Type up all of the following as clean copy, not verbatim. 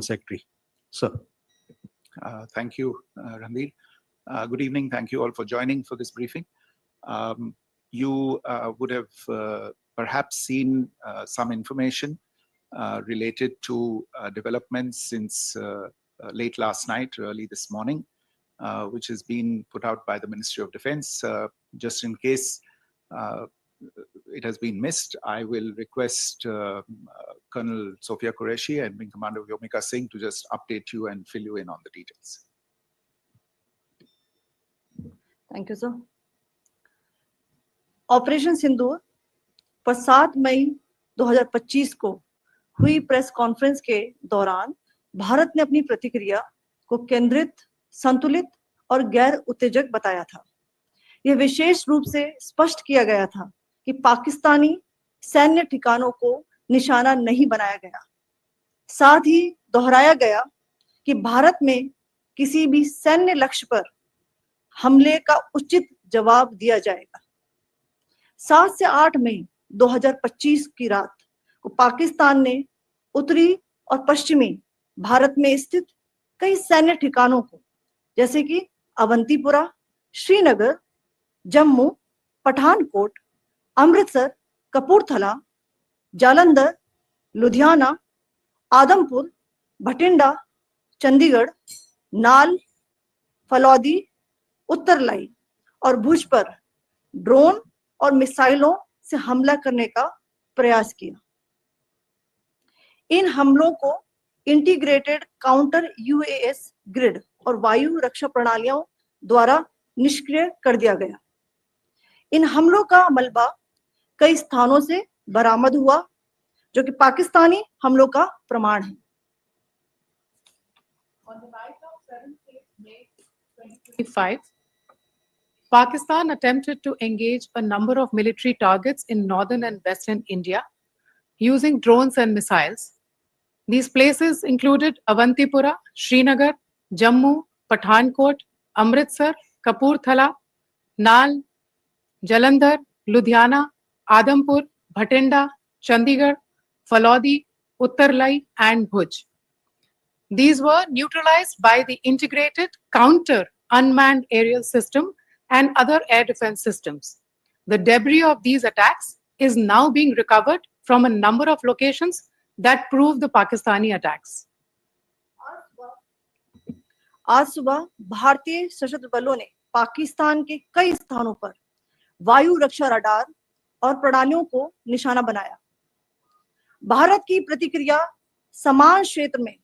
Secretary. Sir. Thank you, Ranveer. Good evening. Thank you all for joining for this briefing. You would have perhaps seen some information related to developments since late last night, early this morning, which has been put out by the Ministry of Defense. Just in case it has been missed, I will request Colonel Sophia Qureshi and Wing Commander Vyomika Singh to just update you and fill you in on the details. Thank you, sir. Operation Sindoor पर 7 मई 2025 को हुई press conference के दौरान भारत ने अपनी प्रतिक्रिया को केंद्रित, संतुलित और गैर उत्तेजक बताया था। यह विशेष रूप से स्पष्ट किया गया था कि पाकिस्तानी सैन्य ठिकानों को निशाना नहीं बनाया गया। साथ ही दोहराया गया कि भारत में किसी भी सैन्य लक्ष्य पर हमले का उचित जवाब दिया जाएगा। 7 से 8 मई 2025 की रात को पाकिस्तान ने उत्तरी और पश्चिमी भारत में स्थित कई सैन्य ठिकानों को, जैसे कि अवंतीपुरा, श्रीनगर, जम्मू, पठानकोट, अमृतसर, कपूरथला, जालंधर, लुधियाना, आदमपुर, भटिंडा, चंडीगढ़, नाल, फलौदी, उत्तरलाई और भुज पर ड्रोन और मिसाइलों से हमला करने का प्रयास किया। इन हमलों को इंटीग्रेटेड काउंटर यूएस ग्रिड और वायु रक्षा प्रणालियों द्वारा निष्क्रिय कर दिया गया। इन हमलों का मलबा कई स्थानों से बरामद हुआ, जो कि पाकिस्तानी हमलों का प्रमाण है। On the night of 7th May 2025, Pakistan attempted to engage a number of military targets in northern and western India using drones and missiles. These places included Avantipura, Srinagar, Jammu, Pathankot, Amritsar, Kapurthala, Nal, Jalandhar, Ludhiana, Adampur, Bhatinda, Chandigarh, Falodi, Uttarlai, and Bhuj. These were neutralized by the integrated counter unmanned aerial system and other air defense systems. The debris of these attacks is now being recovered from a number of locations that prove the Pakistani attacks. आज सुबह भारतीय सशस्त्र बलों ने पाकिस्तान के कई स्थानों पर वायु रक्षा रडार और प्रणालियों को निशाना बनाया। भारत की प्रतिक्रिया समान क्षेत्र में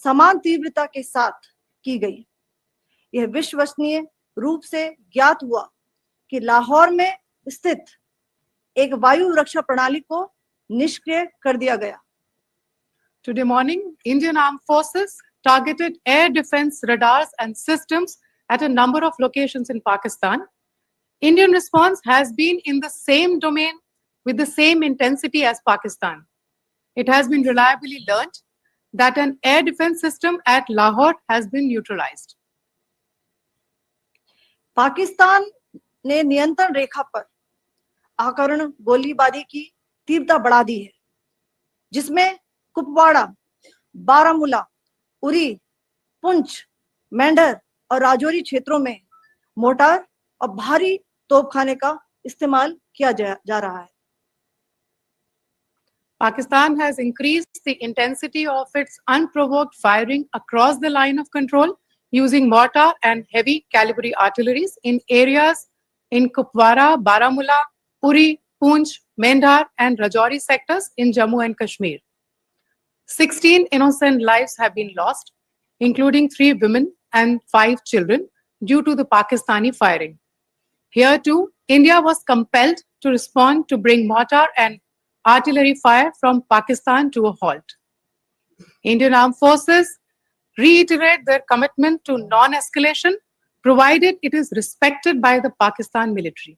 समान तीव्रता के साथ की गई। यह विश्वसनीय रूप से ज्ञात हुआ कि लाहौर में स्थित एक वायु रक्षा प्रणाली को निष्क्रिय कर दिया गया। Today morning, Indian Armed Forces targeted air defense radars and systems at a number of locations in Pakistan. Indian response has been in the same domain with the same intensity as Pakistan. It has been reliably learned that an air defense system at Lahore has been neutralized. Pakistan ने नियंत्रण रेखा पर आकरण गोलीबारी की तीव्रता बढ़ा दी है, जिसमें कुपवाड़ा, बारामूला, उरी, पुंछ, मेंढर और राजौरी क्षेत्रों में मोर्टार और भारी तोपखाने का इस्तेमाल किया जा रहा है। Pakistan has increased the intensity of its unprovoked firing across the line of control using mortar and heavy calibre artilleries in areas in Kupwara, Baramulla, Uri, Poonch, Mendhar and Rajouri sectors in Jammu and Kashmir. 16 innocent lives have been lost, including 3 women and 5 children, due to the Pakistani firing. Here too, India was compelled to respond to bring mortar and artillery fire from Pakistan to a halt. Indian Armed Forces reiterate their commitment to non-escalation, provided it is respected by the Pakistan military.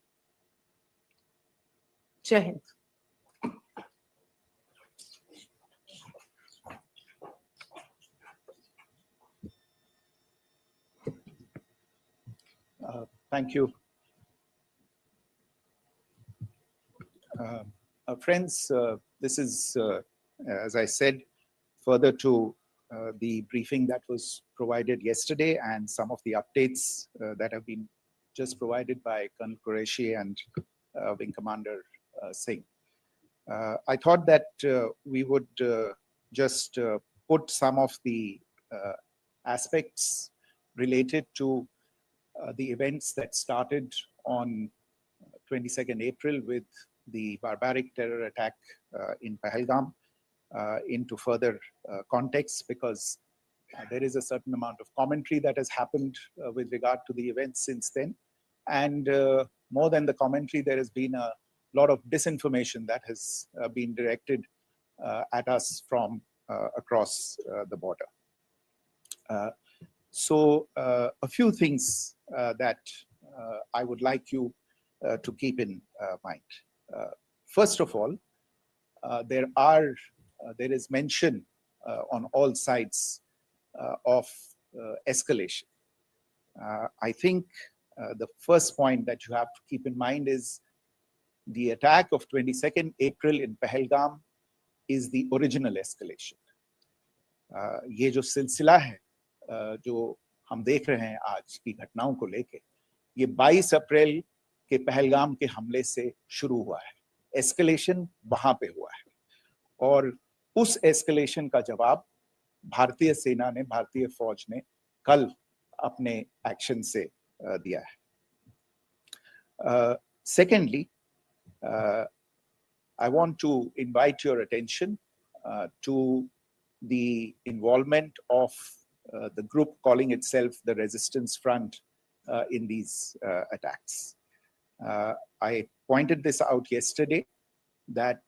Jai Hind. Thank you. Friends, this is, as I said, further to the briefing that was provided yesterday and some of the updates that have been just provided by Colonel Qureshi and Wing Commander Singh. I thought that we would just put some of the aspects related to the events that started on 22nd April with the barbaric terror attack in Pahalgam into further context, because there is a certain amount of commentary that has happened with regard to the events since then. And more than the commentary, there has been a lot of disinformation that has been directed at us from across the border. So a few things that I would like you to keep in mind. First of all, there is mention on all sides of escalation. I think the first point that you have to keep in mind is the attack of 22nd April in Pahalgam is the original escalation. ये जो सिलसिला है जो हम देख रहे हैं आज की घटनाओं को लेके, ये 22 अप्रैल के पहलगाम के हमले से शुरू हुआ है. एस्केलेशन वहां पे हुआ है और उस एस्केलेशन का जवाब भारतीय सेना ने, भारतीय फौज ने कल अपने एक्शन से दिया है. Secondly, I want to invite your attention to the involvement of the group calling itself the Resistance Front in these attacks. I pointed this out yesterday that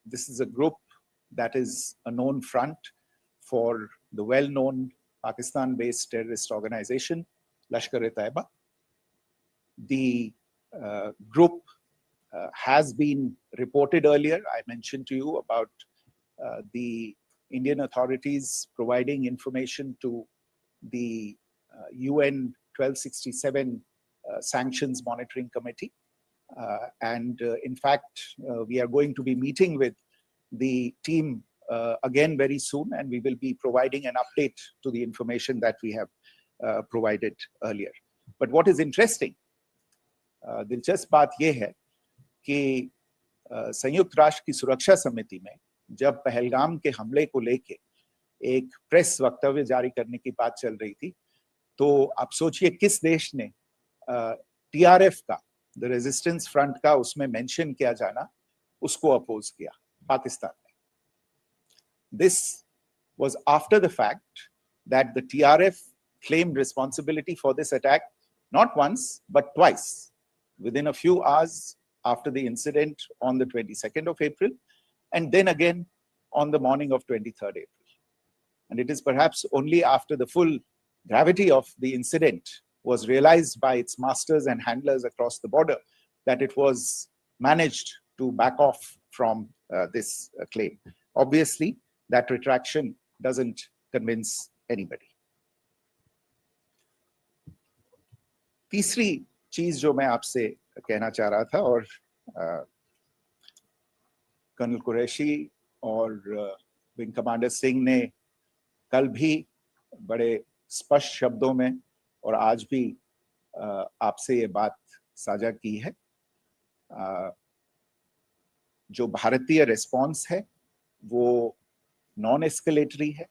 this is a group that is a known front for the well-known Pakistan-based terrorist organization, Lashkar-e-Taiba. The group has been reported earlier. I mentioned to you about the Indian authorities providing information to the UN 1267 Sanctions Monitoring Committee. In fact, we are going to be meeting with the team again very soon, and we will be providing an update to the information that we have provided earlier. But what is interesting, दिलचस्प बात यह है कि संयुक्त राष्ट्र की सुरक्षा समिति में जब पहलगाम के हमले को लेके एक प्रेस वक्तव्य जारी करने की बात चल रही थी, तो आप सोचिए किस देश ने टीआरएफ का, द रेजिस्टेंस फ्रंट का उसमें मेंशन किया जाना, उसको अपोज किया, पाकिस्तान ने. This was after the fact that the TRF claimed responsibility for this attack not once but twice, within a few hours after the incident on the 22nd of April, and then again on the morning of 23rd April. And it is perhaps only after the full gravity of the incident was realized by its masters and handlers across the border that it was managed to back off from this claim. Obviously, that retraction doesn't convince anybody. तीसरी चीज जो मैं आपसे कहना चाह रहा था, और कर्नल कुरैशी और विंग कमांडर सिंह ने कल भी बड़े स्पष्ट शब्दों में और आज भी आपसे ये बात साझा की है. जो भारतीय रिस्पॉन्स है वो नॉन एस्केलेटरी है,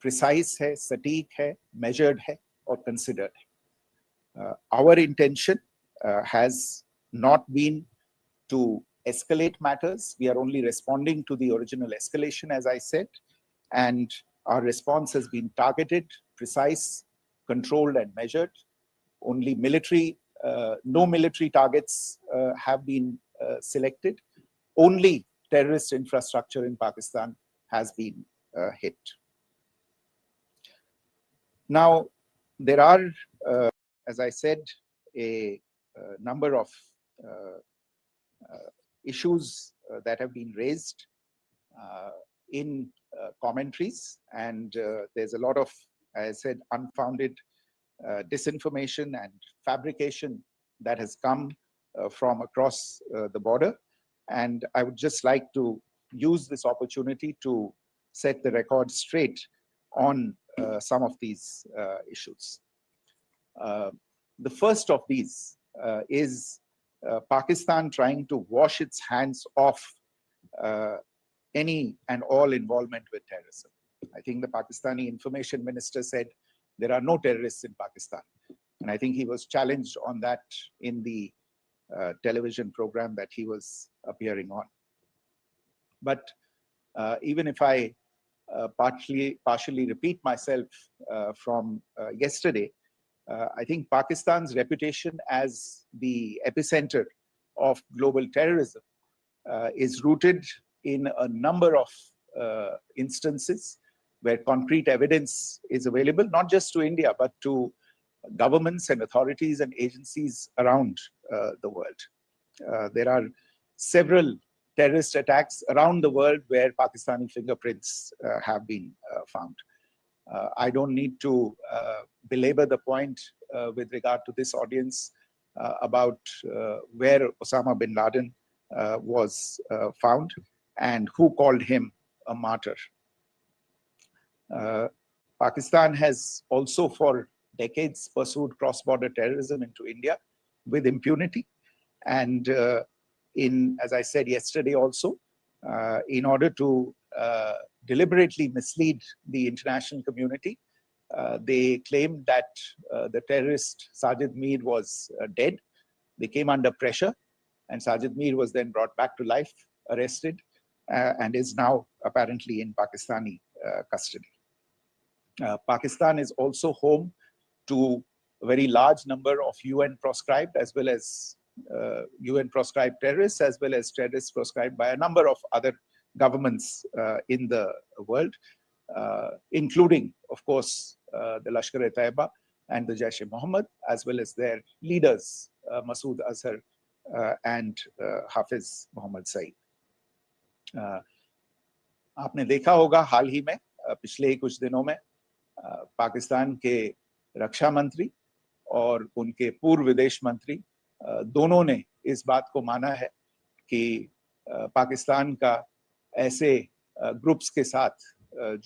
प्रिसाइज है, सटीक है, मेजर्ड है और कंसिडर्ड है. Our intention has not been to escalate matters. We are only responding to the original escalation, as I said, and our response has been targeted, precise, controlled and measured. Only military, no military targets have been selected. Only terrorist infrastructure in Pakistan has been hit. Now, there are, as I said, a number of issues that have been raised in commentaries, and there's a lot of, as I said, unfounded disinformation and fabrication that has come from across the border. And I would just like to use this opportunity to set the record straight on some of these issues. The first of these is Pakistan trying to wash its hands off any and all involvement with terrorism. I think the Pakistani information minister said there are no terrorists in Pakistan. And I think he was challenged on that in the television program that he was appearing on. But even if I partially repeat myself from yesterday, I think Pakistan's reputation as the epicenter of global terrorism is rooted in a number of instances where concrete evidence is available, not just to India, but to governments and authorities and agencies around the world. There are several terrorist attacks around the world where Pakistani fingerprints have been found. I don't need to belabor the point with regard to this audience about where Osama bin Laden was found and who called him a martyr. Pakistan has also for decades pursued cross-border terrorism into India with impunity. And as I said yesterday also, in order to deliberately mislead the international community, they claimed that the terrorist Sajid Mir was dead. They came under pressure, and Sajid Mir was then brought back to life, arrested, and is now apparently in Pakistani custody. Pakistan is also home to a very large number of UN proscribed as well as UN proscribed terrorists, as well as terrorists proscribed by a number of other governments in the world, including, of course, the Lashkar-e-Taiba and the Jaish-e-Mohammed, as well as their leaders, Masood Azhar and Hafiz Mohammed Saeed. आपने देखा होगा हाल ही में पिछले ही कुछ दिनों में पाकिस्तान के रक्षा मंत्री और उनके पूर्व विदेश मंत्री दोनों ने इस बात को माना है कि पाकिस्तान का ऐसे ग्रुप्स के साथ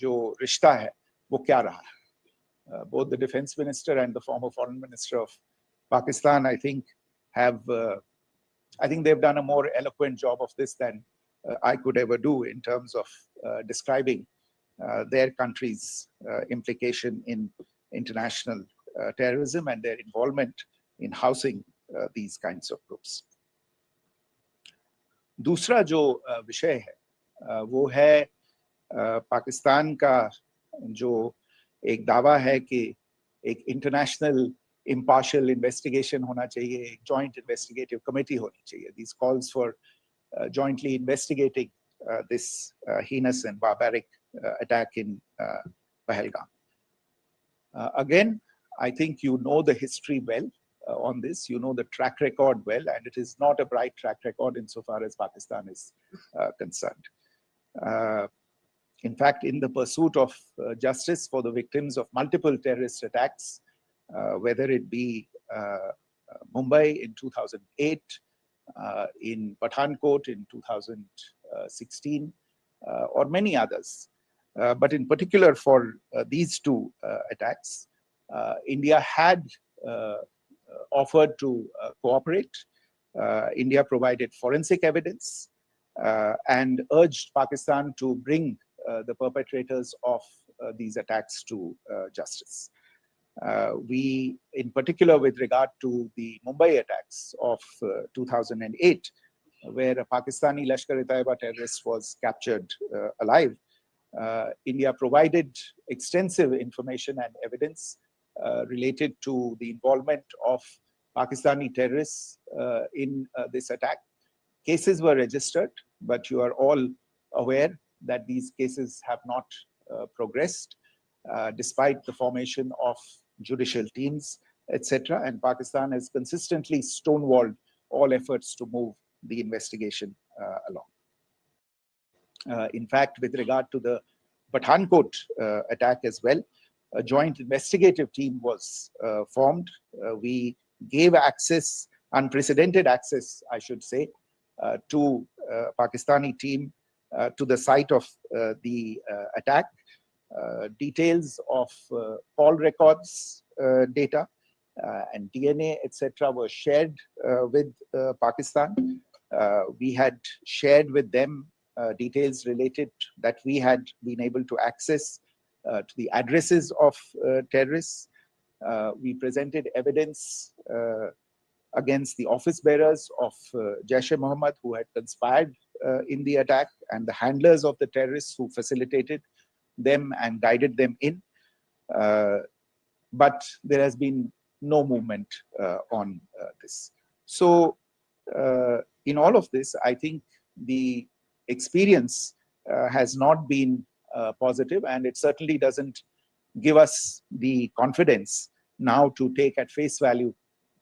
जो रिश्ता है वो क्या रहा है. Both the defense minister and the former foreign minister of Pakistan, I think they've done a more eloquent job of this than I could ever do in terms of describing their country's implication in international terrorism and their involvement in housing these kinds of groups. दूसरा जो विषय है वो है पाकिस्तान का जो एक दावा है कि एक इंटरनेशनल impartial investigation होना चाहिए, एक joint investigative committee होनी चाहिए. These calls for jointly investigating this heinous and barbaric attack in Pahalgam. Again, I think you know the history well on this. You know the track record well, and it is not a bright track record insofar as Pakistan is concerned. In fact, in the pursuit of justice for the victims of multiple terrorist attacks, whether it be Mumbai in 2008, in Pathankot in 2016, or many others, but in particular for these two attacks, India had offered to cooperate. India provided forensic evidence and urged Pakistan to bring the perpetrators of these attacks to justice. We, in particular with regard to the Mumbai attacks of 2008, where a Pakistani Lashkar-e-Taiba terrorist was captured alive, India provided extensive information and evidence related to the involvement of Pakistani terrorists in this attack. Cases were registered, but you are all aware that these cases have not progressed, despite the formation of judicial teams, etc. And Pakistan has consistently stonewalled all efforts to move the investigation along. In fact, with regard to the Pathankot attack as well, a joint investigative team was formed. We gave access, unprecedented access, I should say, to Pakistani team to the site of the attack. details of call records data and DNA, etc., were shared with Pakistan. We had shared with them details related that we had been able to access to the addresses of terrorists. We presented evidence against the office bearers of Jaish-e-Mohammed who had conspired in the attack, and the handlers of the terrorists who facilitated them and guided them in. But there has been no movement on this. So in all of this, I think the experience has not been positive, and it certainly doesn't give us the confidence now to take at face value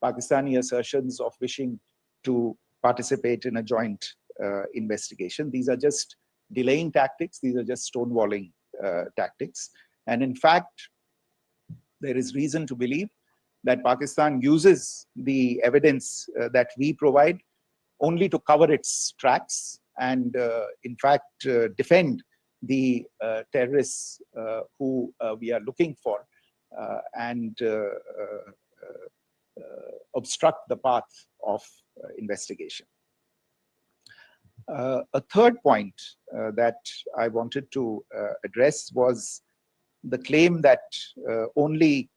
Pakistani assertions of wishing to participate in a joint investigation. These are just delaying tactics. These are just stonewalling tactics. And in fact, there is reason to believe that Pakistan uses the evidence that we provide only to cover its tracks and, in fact, defend the terrorists who we are looking for and obstruct the path of investigation. A third point that I wanted to address was the claim that only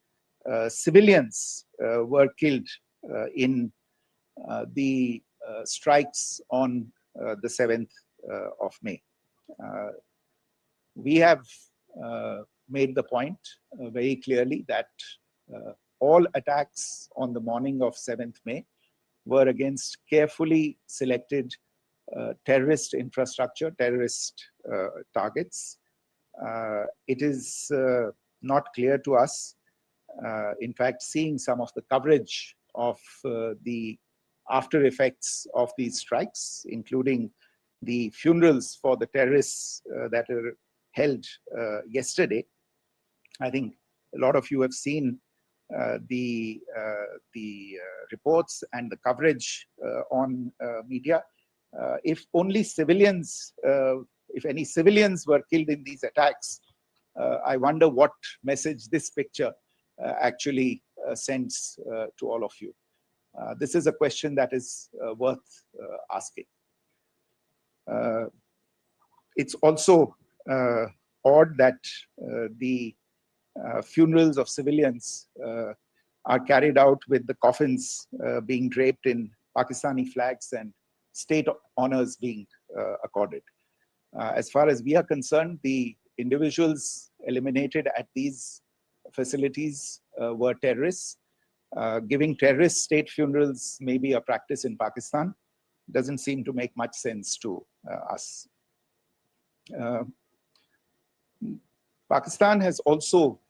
civilians were killed in the strikes on the 7th of May. We have made the point very clearly that all attacks on the morning of 7th May were against carefully selected terrorist infrastructure, terrorist targets. It is not clear to us, in fact, seeing some of the coverage of the after effects of these strikes, including the funerals for the terrorists that were held yesterday. I think a lot of you have seen the reports and the coverage on media. If only civilians, if any civilians were killed in these attacks, I wonder what message this picture actually sends to all of you. This is a question that is worth asking. It's also odd that the funerals of civilians are carried out with the coffins being draped in Pakistani flags and state honors being accorded. As far as we are concerned, the individuals eliminated at these facilities were terrorists. Giving terrorist state funerals may be a practice in Pakistan. Doesn't seem to make much sense to us. Pakistan has also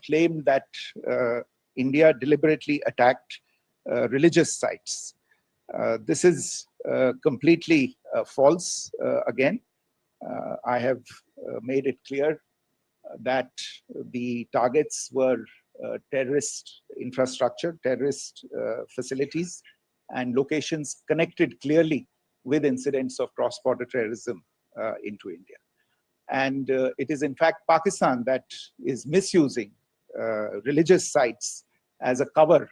claimed that India deliberately attacked religious sites. This is completely false again. I have made it clear that the targets were terrorist infrastructure, terrorist facilities, and locations connected clearly with incidents of cross-border terrorism into India. And it is in fact Pakistan that is misusing religious sites as a cover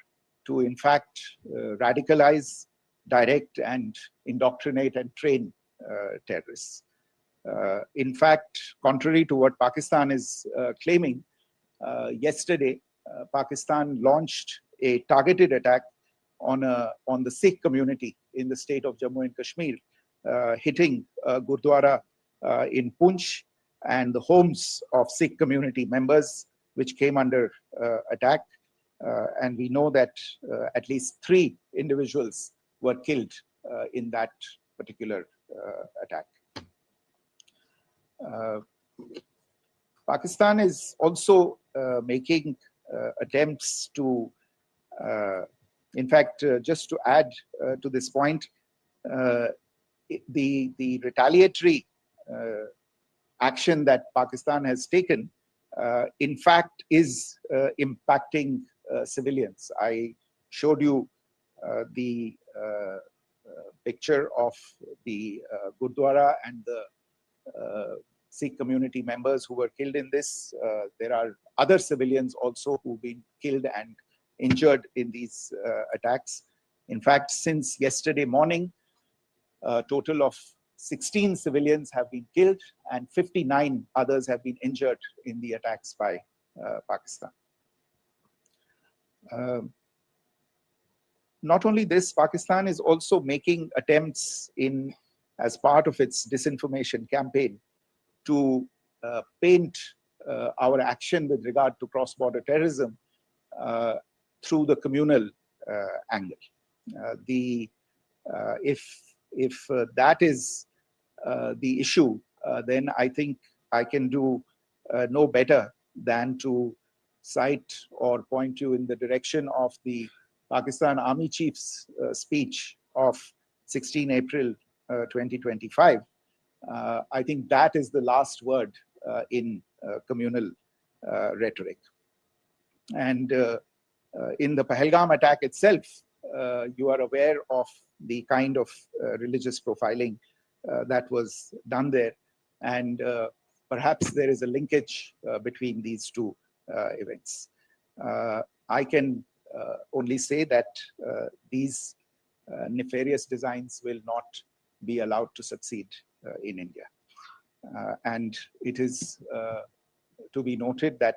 to in fact radicalize, direct, and indoctrinate and train terrorists. In fact, contrary to what Pakistan is claiming, yesterday Pakistan launched a targeted attack on the Sikh community in the state of Jammu and Kashmir, hitting Gurdwara in Poonch and the homes of Sikh community members, which came under attack. And we know that at least 3 individuals were killed in that particular attack. Pakistan is also making attempts to, in fact, just to add to this point, the retaliatory action that Pakistan has taken, in fact, is impacting civilians. I showed you the picture of the Gurdwara and the Sikh community members who were killed in this. There are other civilians also who've been killed and injured in these attacks. In fact, since yesterday morning, a total of 16 civilians have been killed and 59 others have been injured in the attacks by Pakistan. Not only this, Pakistan is also making attempts as part of its disinformation campaign to paint our action with regard to cross-border terrorism through the communal angle. If that is the issue, then I think I can do no better than to cite or point you in the direction of the Pakistan Army Chief's speech of 16 April 2025. I think that is the last word in communal rhetoric. And in the Pahalgam attack itself, you are aware of the kind of religious profiling that was done there. And perhaps there is a linkage between these two events. I can only say that these nefarious designs will not be allowed to succeed in India. And it is to be noted that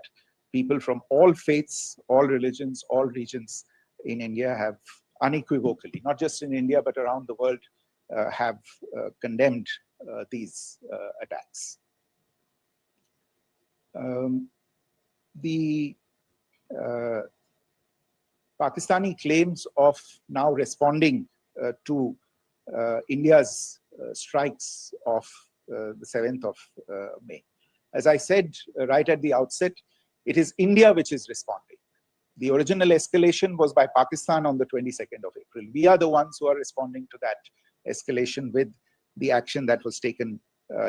people from all faiths, all religions, all regions in India have unequivocally, not just in India, but around the world, have condemned these attacks. The Pakistani claims of now responding to India's strikes of the 7th of May. As I said right at the outset, it is India which is responding. The original escalation was by Pakistan on the 22nd of April. We are the ones who are responding to that escalation with the action that was taken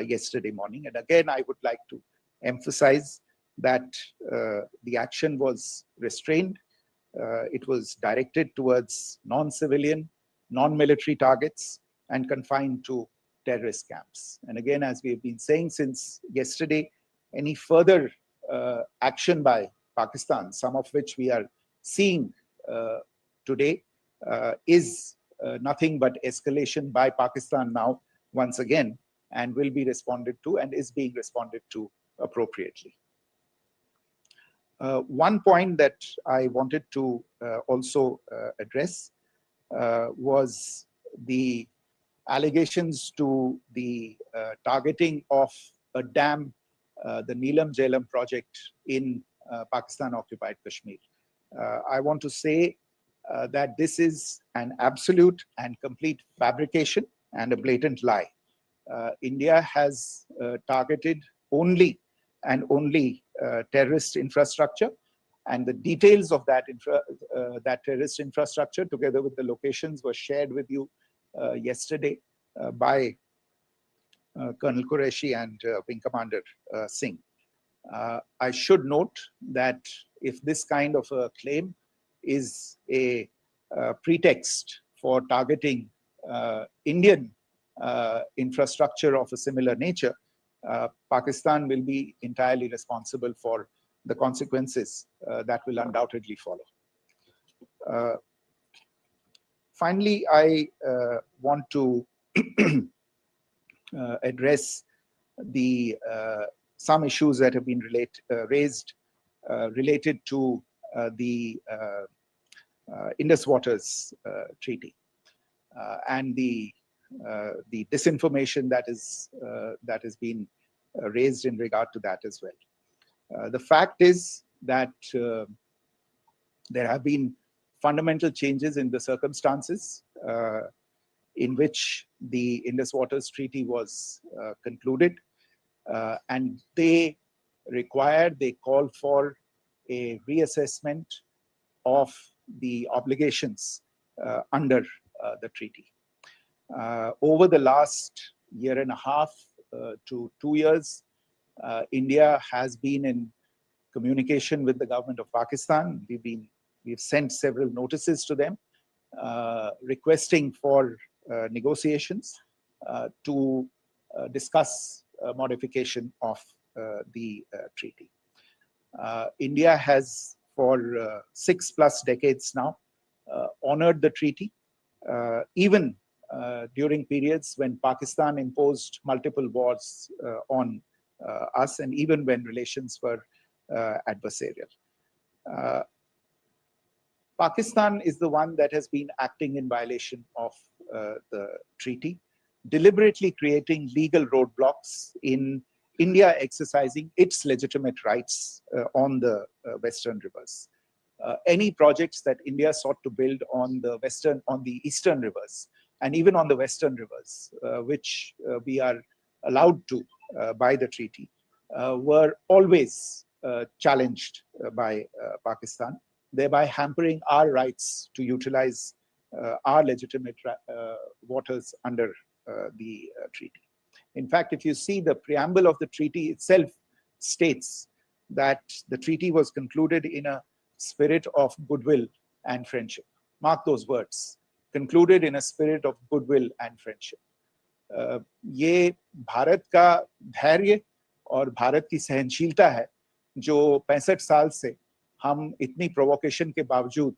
yesterday morning. And again, I would like to emphasize that the action was restrained. It was directed towards non-civilian, non-military targets and confined to terrorist camps. And again, as we have been saying since yesterday, any further action by Pakistan, some of which we are seeing today, is nothing but escalation by Pakistan now, once again, and will be responded to and is being responded to appropriately. One point that I wanted to also address was the allegations to the targeting of a dam, the Neelam Jhelum project in Pakistan-occupied Kashmir. I want to say that this is an absolute and complete fabrication and a blatant lie. India has targeted only and only terrorist infrastructure, and the details of that terrorist infrastructure, together with the locations, were shared with you yesterday by Colonel Qureshi and Wing Commander Singh. I should note that if this kind of a claim is a pretext for targeting Indian infrastructure of a similar nature, Pakistan will be entirely responsible for the consequences that will undoubtedly follow. Finally, I want to address some issues that have been raised related to the Indus Waters Treaty and the disinformation that has been raised in regard to that as well. The fact is that there have been fundamental changes in the circumstances in which the Indus Waters Treaty was concluded, and they call for a reassessment of the obligations under the treaty. Over the last year and a half to 2 years, India has been in communication with the government of Pakistan. We've sent several notices to them requesting for negotiations to discuss modification of the treaty. India has for 6+ decades now honored the treaty, even during periods when Pakistan imposed multiple wars on us, and even when relations were adversarial. Pakistan is the one that has been acting in violation of the treaty, deliberately creating legal roadblocks in India exercising its legitimate rights on the Western rivers. Any projects that India sought to build on the Eastern rivers, and even on the Western rivers, which we are allowed to by the treaty, were always challenged by Pakistan, thereby hampering our rights to utilize our legitimate waters under the treaty. In fact, if you see the preamble of the treaty itself states that the treaty was concluded in a spirit of goodwill and friendship. Mark those words, concluded in a spirit of goodwill and friendship. ये भारत का धैर्य और भारत की सहनशीलता है जो 65 साल से हम इतनी प्रोवोकेशन के बावजूद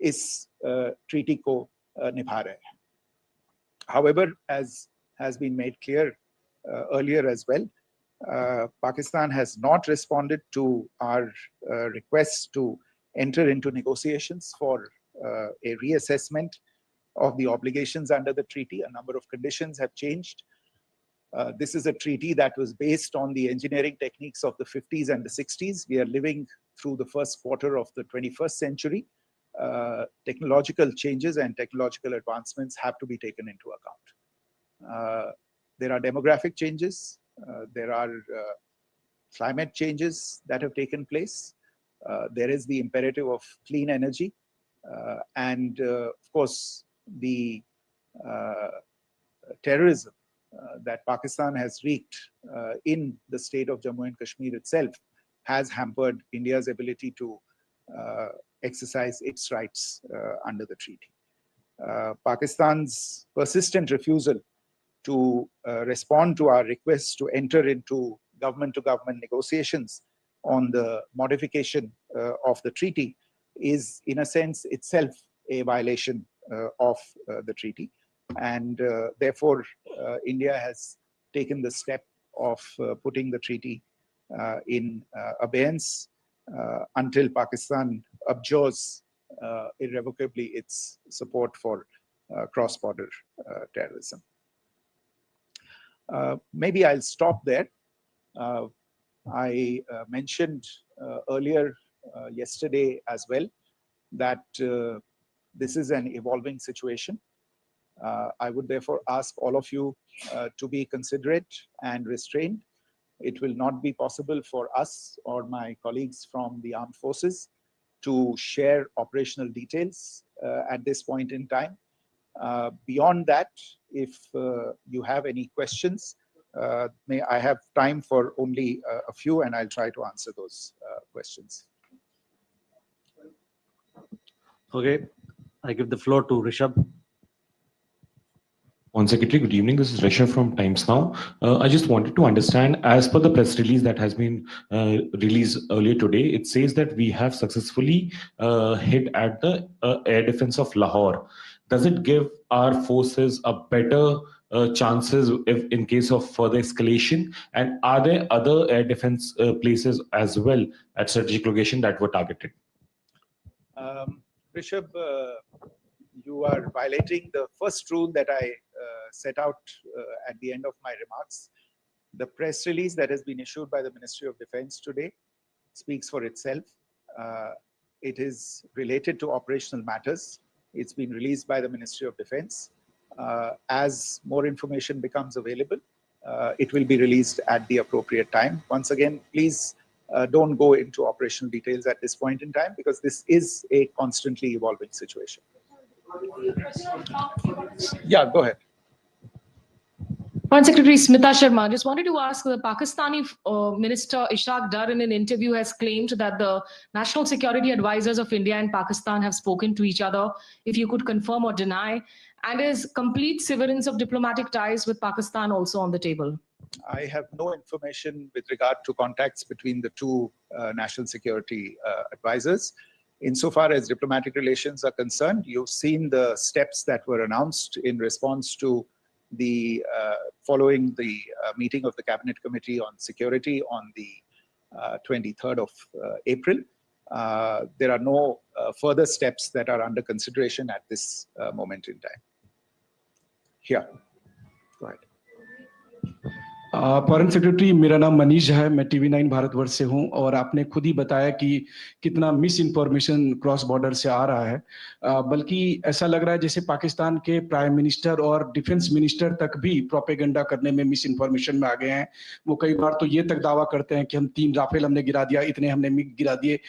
इस ट्रीटी को निभा रहे हैं. However, as has been made clear earlier as well, Pakistan has not responded to our requests to enter into negotiations for a reassessment of the obligations under the treaty. A number of conditions have changed. This is a treaty that was based on the engineering techniques of the 50s and the 60s. We are living through the first quarter of the 21st century. Technological changes and technological advancements have to be taken into account. There are demographic changes. There are climate changes that have taken place. There is the imperative of clean energy. And of course, the terrorism that Pakistan has wreaked in the state of Jammu and Kashmir itself has hampered India's ability to exercise its rights under the treaty. Pakistan's persistent refusal to respond to our requests to enter into government-to-government negotiations on the modification of the treaty is, in a sense, itself a violation of the treaty. And therefore, India has taken the step of putting the treaty in abeyance until Pakistan abjures irrevocably its support for cross-border terrorism. Maybe I'll stop there. I mentioned earlier yesterday as well that this is an evolving situation. I would therefore ask all of you to be considerate and restrained. It will not be possible for us or my colleagues from the armed forces to share operational details at this point in time. Beyond that, if you have any questions, may I have time for only a few, and I'll try to answer those questions. Okay, I give the floor to Rishabh. Foreign Secretary, good evening. This is Rishabh from Times Now. I just wanted to understand, as per the press release that has been released earlier today, it says that we have successfully hit at the air defense of Lahore. Does it give our forces a better chances if in case of further escalation? And are there other air defense places as well at strategic location that were targeted? Rishabh, you are violating the first rule that I set out at the end of my remarks. The press release that has been issued by the Ministry of Defense today speaks for itself. It is related to operational matters. It's been released by the Ministry of Defense. As more information becomes available, it will be released at the appropriate time. Once again, please don't go into operational details at this point in time, because this is a constantly evolving situation. Yeah, go ahead. Foreign Secretary Smita Sharma, just wanted to ask, the Pakistani Minister Ishaq Dar in an interview has claimed that the national security advisors of India and Pakistan have spoken to each other. If you could confirm or deny, and is complete severance of diplomatic ties with Pakistan also on the table? I have no information with regard to contacts between the two national security advisors. Insofar as diplomatic relations are concerned, you've seen the steps that were announced in response to the following the meeting of the Cabinet Committee on Security on the 23rd of April. There are no further steps that are under consideration at this moment in time. Here, go ahead. Foreign secretary, मेरा नाम मनीष है, मैं TV9 Bharatvarsh से हूं और आपने खुद ही बताया कि कितना मिस इन्फॉर्मेशन क्रॉस बॉर्डर से आ रहा है, बल्कि ऐसा लग रहा है जैसे पाकिस्तान के प्राइम मिनिस्टर और डिफेंस मिनिस्टर तक भी प्रोपेगेंडा करने में मिस इन्फॉर्मेशन में आ गए हैं। वो कई बार तो ये तक दावा करते हैं कि हम 3 राफेल हमने गिरा दिया, इतने हमने मिग गिरा दिए,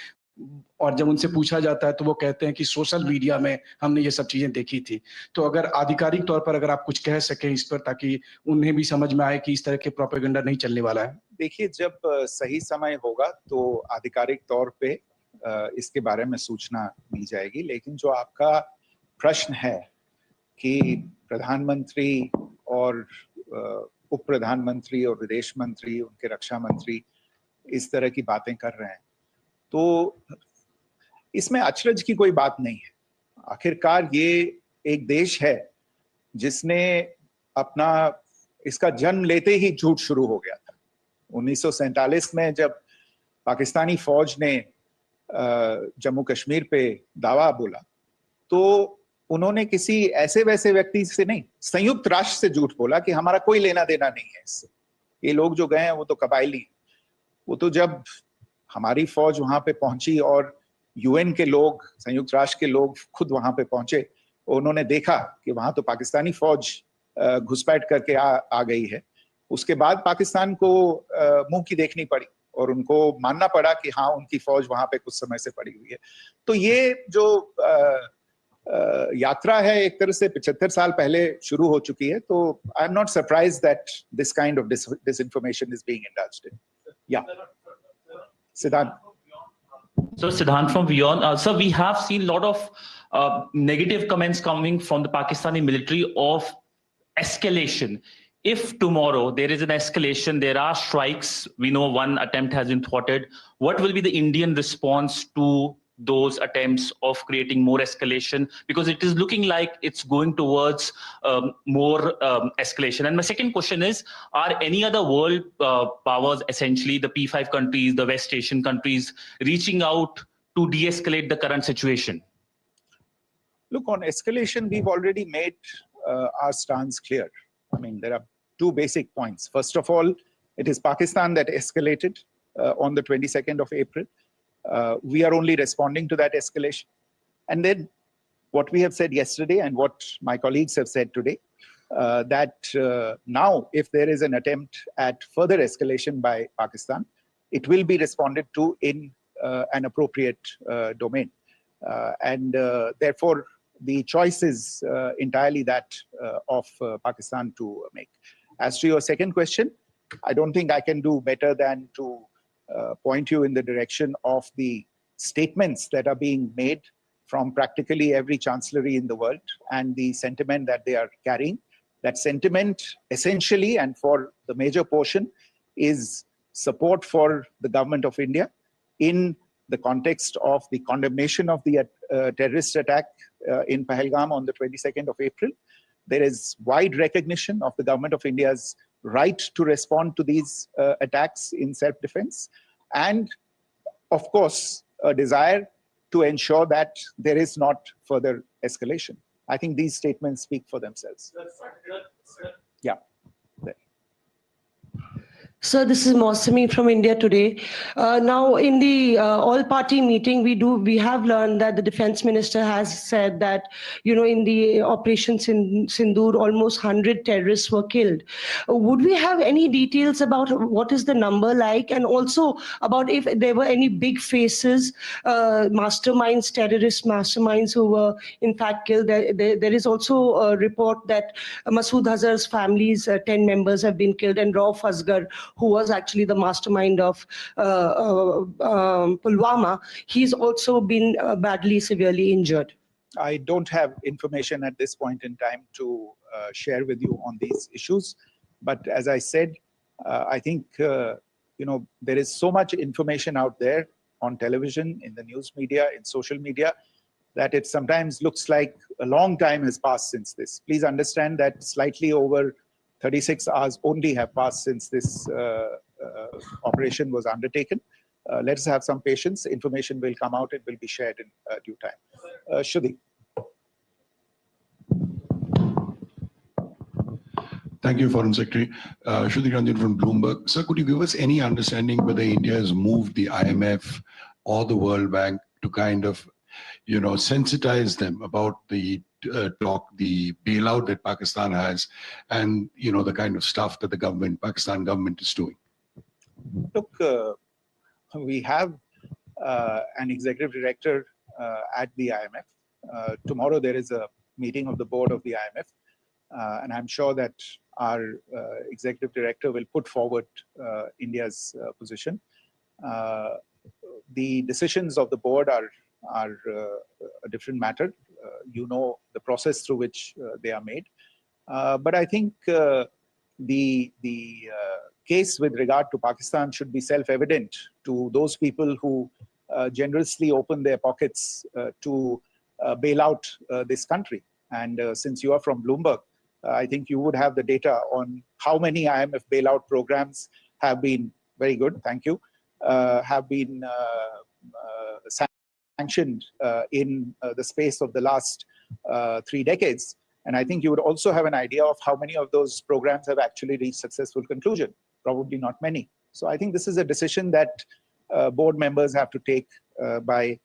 और जब उनसे पूछा जाता है तो वो कहते हैं कि सोशल मीडिया में हमने ये सब चीजें देखी थी। तो अगर आधिकारिक तौर पर अगर आप कुछ कह सकें इस पर, ताकि उन्हें भी समझ में आए कि इस तरह के प्रोपेगेंडा नहीं चलने वाला है। देखिए, जब सही समय होगा तो आधिकारिक तौर पे इसके बारे में सूचना मिल जाएगी, लेकिन जो आपका प्रश्न है कि प्रधानमंत्री और उप प्रधानमंत्री और विदेश मंत्री, उनके रक्षा मंत्री इस तरह की बातें कर रहे हैं, तो इसमें अचरज की कोई बात नहीं है। आखिरकार ये एक देश है जिसने अपना इसका जन्म लेते ही झूठ शुरू हो गया था। 1947 में जब पाकिस्तानी फौज ने जम्मू कश्मीर पे दावा बोला, तो उन्होंने किसी ऐसे वैसे व्यक्ति से नहीं, संयुक्त राष्ट्र से झूठ बोला कि हमारा कोई लेना देना नहीं है इससे, ये लोग जो गए हैं वो तो कबायली हैं। वो तो जब हमारी फौज वहां पे पहुंची और यूएन के लोग, संयुक्त राष्ट्र के लोग खुद वहां पे पहुंचे, उन्होंने देखा कि वहां तो पाकिस्तानी फौज घुसपैठ करके आ गई है, उसके बाद पाकिस्तान को मुंह की देखनी पड़ी और उनको मानना पड़ा कि हाँ, उनकी फौज वहां पे कुछ समय से पड़ी हुई है। तो ये जो यात्रा है एक तरह से 75 साल पहले शुरू हो चुकी है। तो I am not surprise that this kind of disinformation is being indulged in. या Siddhant. So Siddhant from Beyond. Sir, we have seen a lot of negative comments coming from the Pakistani military of escalation. If tomorrow there is an escalation, there are strikes, we know one attempt has been thwarted, what will be the Indian response to those attempts of creating more escalation? Because it is looking like it's going towards more escalation. And my second question is, are any other world powers, essentially the P5 countries, the West Asian countries, reaching out to de-escalate the current situation? Look, on escalation, we've already made our stance clear. I mean, there are 2 basic points. First of all, it is Pakistan that escalated on the 22nd of April. We are only responding to that escalation. And then what we have said yesterday and what my colleagues have said today, that now if there is an attempt at further escalation by Pakistan, it will be responded to in an appropriate domain. And therefore, the choice is entirely that of Pakistan to make. As to your second question, I don't think I can do better than to point you in the direction of the statements that are being made from practically every chancellery in the world and the sentiment that they are carrying. That sentiment essentially, and for the major portion, is support for the government of India in the context of the condemnation of the terrorist attack in Pahalgam on the 22nd of April. There is wide recognition of the government of India's right to respond to these attacks in self-defense, and of course a desire to ensure that there is not further escalation. I think these statements speak for themselves. Yeah. Sir, this is Mausami from India Today. Now, in the all-party meeting, we have learned that the defense minister has said that, in the Operation Sindoor, almost 100 terrorists were killed. Would we have any details about what is the number like, and also about if there were any big faces, masterminds, terrorist masterminds who were in fact killed? There is also a report that Masood Azhar's family's 10 members have been killed, and Rauf Asghar, who was actually the mastermind of Pulwama, he's also been badly, severely injured. I don't have information at this point in time to share with you on these issues. But as I said, I think, there is so much information out there on television, in the news media, in social media, that it sometimes looks like a long time has passed since this. Please understand that slightly over 36 hours only have passed since this operation was undertaken. Let us have some patience. Information will come out. It will be shared in due time. Shruti. Thank you, Foreign Secretary. Shruti Ranjan from Bloomberg. Sir, could you give us any understanding whether India has moved the IMF or the World Bank to kind of, sensitize them about the the bailout that Pakistan has, and the kind of stuff that the Pakistan government is doing? Look, we have an executive director at the IMF. Tomorrow there is a meeting of the board of the IMF, and I'm sure that our executive director will put forward India's position. The decisions of the board are a different matter. The process through which they are made. But I think the case with regard to Pakistan should be self-evident to those people who generously open their pockets to bail out this country. And since you are from Bloomberg, I think you would have the data on how many IMF bailout programs have been, very good, thank you, have been sanctioned in the space of the last 3 decades. And I think you would also have an idea of how many of those programs have actually reached successful conclusion. Probably not many. So I think this is a decision that board members have to take by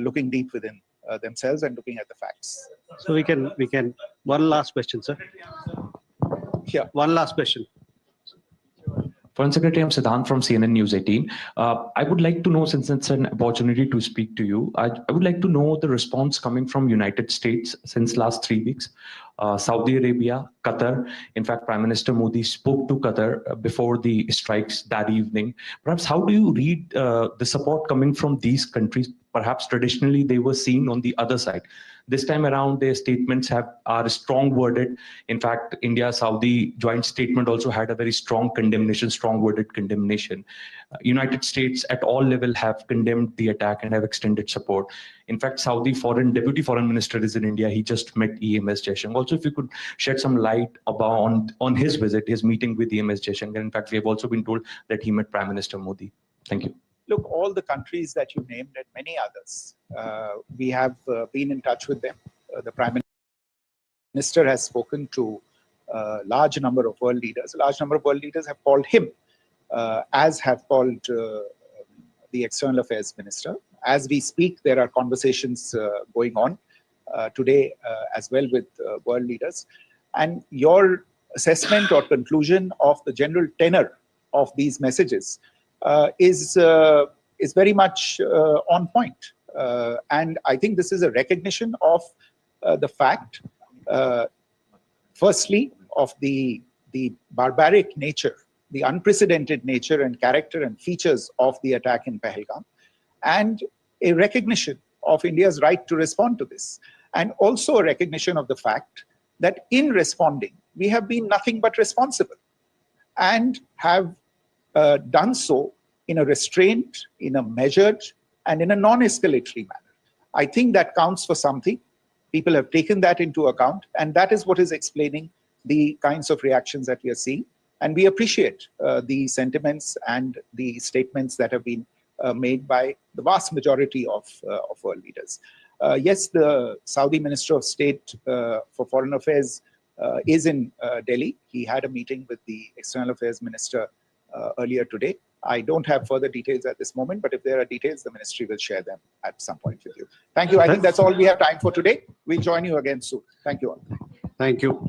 looking deep within themselves and looking at the facts. So we can, one last question, sir. Yeah. One last question. Foreign Secretary, I'm Siddhant from CNN News 18. I would like to know, since it's an opportunity to speak to you, I would like to know the response coming from United States since last 3 weeks. Saudi Arabia, Qatar. In fact, Prime Minister Modi spoke to Qatar before the strikes that evening. Perhaps how do you read the support coming from these countries? Perhaps traditionally they were seen on the other side. This time around, their statements are strong worded. In fact, India-Saudi joint statement also had a very strong condemnation, strong worded condemnation. United States at all level have condemned the attack and have extended support. In fact, Saudi Deputy Foreign Minister is in India. He just met EMS Jaishankar. Also, if you could shed some light about on his visit, his meeting with EMS Jaishankar. In fact, we have also been told that he met Prime Minister Modi. Thank you. Look, all the countries that you named and many others, we have been in touch with them. The Prime Minister has spoken to a large number of world leaders. A large number of world leaders have called him, as have called the External Affairs Minister. As we speak, there are conversations going on today as well with world leaders. And your assessment or conclusion of the general tenor of these messages is very much on point. And I think this is a recognition of the fact, firstly, of the barbaric nature, the unprecedented nature and character and features of the attack in Pahalgam, and a recognition of India's right to respond to this. And also a recognition of the fact that in responding, we have been nothing but responsible and have done so in a restrained, in a measured, and in a non-escalatory manner. I think that counts for something. People have taken that into account, and that is what is explaining the kinds of reactions that we are seeing. And we appreciate the sentiments and the statements that have been made by the vast majority of world leaders. Yes, the Saudi Minister of State for Foreign Affairs is in Delhi. He had a meeting with the External Affairs Minister earlier today. I don't have further details at this moment, but if there are details, the ministry will share them at some point with you. Thank you. I think that's all we have time for today. We'll join you again soon. Thank you all. Thank you.